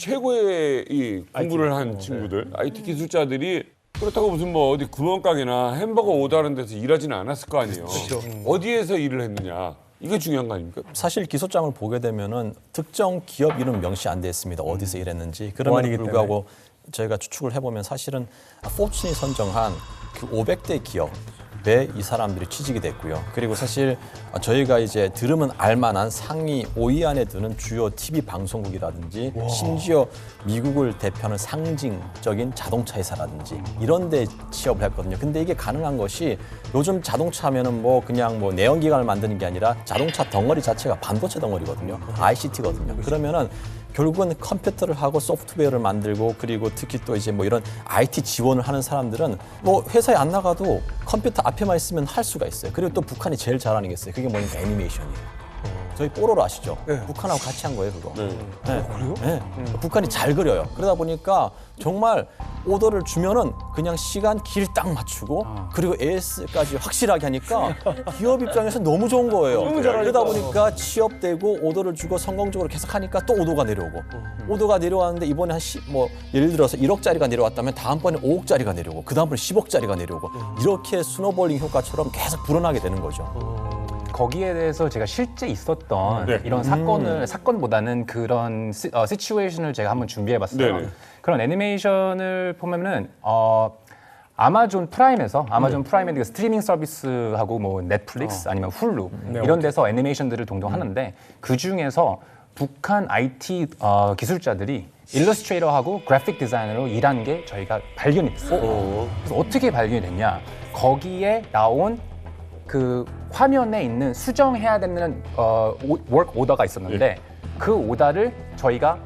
최고의 이 공부를 한 친구들, IT 기술자들이 그렇다고 무슨 뭐 어디 구멍가게나 햄버거 오더하는 데서 일하지는 않았을 거 아니에요. 어디에서 일을 했느냐. 이게 중요한 거 아닙니까? 사실 기소장을 보게 되면은 특정 기업 이름 명시 안 돼 있습니다. 어디서 일했는지. 그럼에도 불구하고 저희가 추측을 해보면 사실은 포춘이 선정한 그 500대 기업에 이 사람들이 취직이 됐고요. 그리고 사실 저희가 이제 들으면 알만한 상위 5위 안에 드는 주요 TV 방송국이라든지 심지어 미국을 대표하는 상징적인 자동차 회사라든지 이런 데 취업을 했거든요. 근데 이게 가능한 것이 요즘 자동차 하면은 뭐 그냥 뭐 내연기관을 만드는 게 아니라 자동차 덩어리 자체가 반도체 덩어리거든요. ICT거든요. 그러면은 결국은 컴퓨터를 하고 소프트웨어를 만들고 그리고 특히 또 이제 뭐 이런 IT 지원을 하는 사람들은 뭐 회사에 안 나가도 컴퓨터 앞에만 있으면 할 수가 있어요. 그리고 또 북한이 제일 잘하는 게 있어요. 그게 뭐냐면 애니메이션이에요. 저희 뽀로로 아시죠? 북한하고 같이 한 거예요, 그거. 그래요? 네. 북한이 잘 그려요. 그러다 보니까 정말 오더를 주면은 그냥 시간 길 딱 맞추고 그리고 AS까지 확실하게 하니까 기업 입장에서 너무 좋은 거예요. 그러다 보니까 취업되고 오더를 주고 성공적으로 계속 하니까 또 오더가 내려오고 오더가 내려왔는데 이번에 뭐 예를 들어서 1억짜리가 내려왔다면 다음번에 5억짜리가 내려오고 그 다음번에 10억짜리가 내려오고 이렇게 스노볼링 효과처럼 계속 불어나게 되는 거죠. 거기에 대해서 제가 실제 있었던 이런 사건보다는 그런 시츄에이션을 제가 한번 준비해봤어요. 네네. 그런 애니메이션을 보면은 아마존 프라임에서 아마존 프라임의 스트리밍 서비스하고 뭐 넷플릭스 아니면 훌루 이런 데서 애니메이션들을 동동 하는데 그 중에서 북한 IT 기술자들이 일러스트레이터하고 그래픽 디자이너로 일한 게 저희가 발견이 됐어요. 그래서 어떻게 발견이 됐냐? 거기에 나온 그 화면에 있는 수정해야 되는 워크 오더가 있었는데 그 오더를 저희가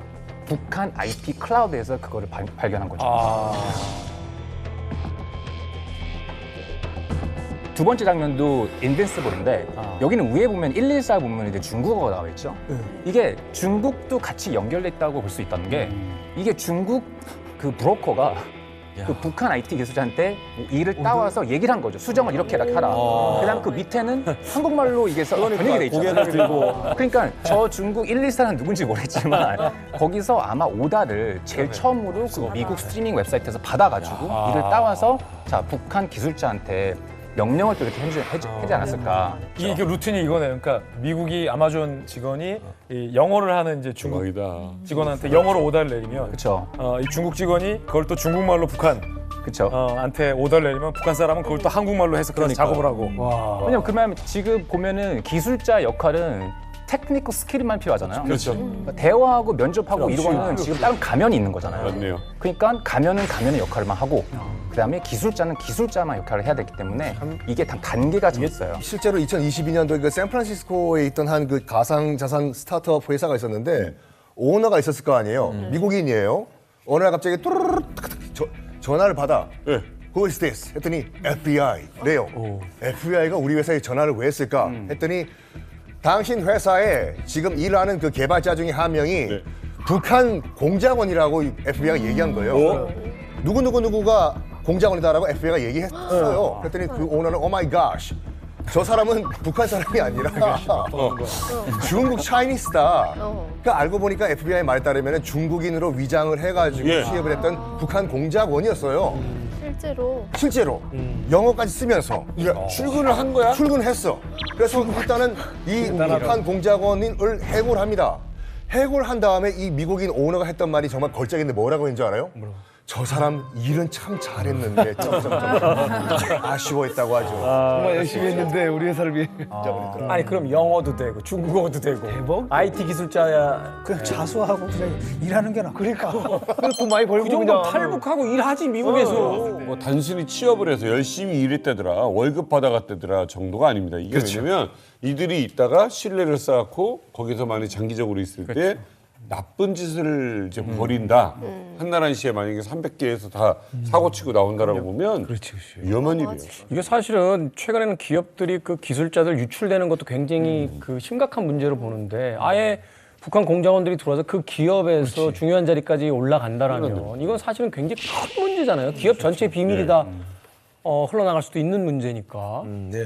북한 IP 클라우드에서 그거를 발견한 거죠. 두 번째 장면도 인빈시블인데 여기는 위에 보면 114 보면 이제 중국어가 나와 있죠. 이게 중국도 같이 연결돼 있다고 볼 수 있다는 게 이게 중국 그 브로커가 그 북한 IT 기술자한테 일을 따와서 얘기를 한 거죠. 수정을 이렇게 하라. 그다음 그 밑에는 한국말로 이게 번역이 돼 있잖아요. 고개를 들고 그러니까 저 중국 114는 누군지 모르겠지만 거기서 아마 오다를 제일 처음으로 그 미국 스트리밍 웹사이트에서 받아가지고 일을 따와서 자 북한 기술자한테 명령을 또 이렇게 하지 않았을까. 이게 루틴이 이거네요. 그러니까 미국이 아마존 직원이 이 영어를 하는 이제 중국 대박이다. 직원한테 영어로 오더를 내리면 그렇죠. 이 중국 직원이 그걸 또 중국말로 북한 그렇죠. 한테 오더를 내리면 북한 사람은 그걸 또 한국말로 해석해서 작업을 하고. 왜냐면 그러면 지금 보면은 기술자 역할은 테크니컬 스킬만 필요하잖아요. 그렇죠. 그러니까 대화하고 면접하고 이런 거는 지금 다른 가면이 있는 거잖아요. 맞네요. 그러니까 가면은 가면의 역할만 하고 그다음에 기술자는 기술자만 역할을 해야 되기 때문에 이게 다 단계가 좀 있어요. 실제로 2022년도에 그 샌프란시스코에 있던 한 그 가상자산 스타트업 회사가 있었는데 오너가 있었을 거 아니에요. 미국인이에요. 어느 날 갑자기 또르르르 전화를 받아. 네. Who is this? 했더니 FBI래요. FBI가 우리 회사에 전화를 왜 했을까? 했더니 당신 회사에 지금 일하는 그 개발자 중에 한 명이 북한 공작원이라고 FBI가 얘기한 거예요. 누구가 공작원이다라고 FBI가 얘기했어요. 그랬더니 그 오너는 Oh my gosh. 저 사람은 북한 사람이 아니라 중국 차이니스다. 그러니까 알고 보니까 FBI 말에 따르면 중국인으로 위장을 해가지고 취업을 했던 북한 공작원이었어요. 실제로 영어까지 쓰면서 출근을 한 거야? 출근했어. 그래서 일단은 이 북한 공작원을 해고를 합니다. 해고를 한 다음에 이 미국인 오너가 했던 말이 정말 걸작인데 뭐라고 했는지 알아요? 저 사람 일은 참 잘했는데 아쉬워했다고 하죠. 정말 열심히 했는데 우리 회사를 위해. 아니 그럼 영어도 되고 중국어도 되고 대박. IT 기술자야 그냥 자수하고 그냥 일하는 게 나. 그러니까 돈 많이 벌고 그 정도 탈북하고 일하지 미국에서. 뭐 단순히 취업을 해서 열심히 일했다더라 월급 받아갔다더라 정도가 아닙니다. 이게 왜냐면 이들이 있다가 신뢰를 쌓고 거기서 많이 장기적으로 있을 때 나쁜 짓을 이제 벌인다. 한나란 씨에 만약에 300개에서 다 사고 치고 나온다라고 보면 위험한 일이에요. 이게 사실은 최근에는 기업들이 그 기술자들 유출되는 것도 굉장히 그 심각한 문제로 보는데 아예 북한 공작원들이 들어와서 그 기업에서 중요한 자리까지 올라간다라면 이건 사실은 굉장히 큰 문제잖아요. 기업 전체의 비밀이 다 흘러나갈 수도 있는 문제니까. 네.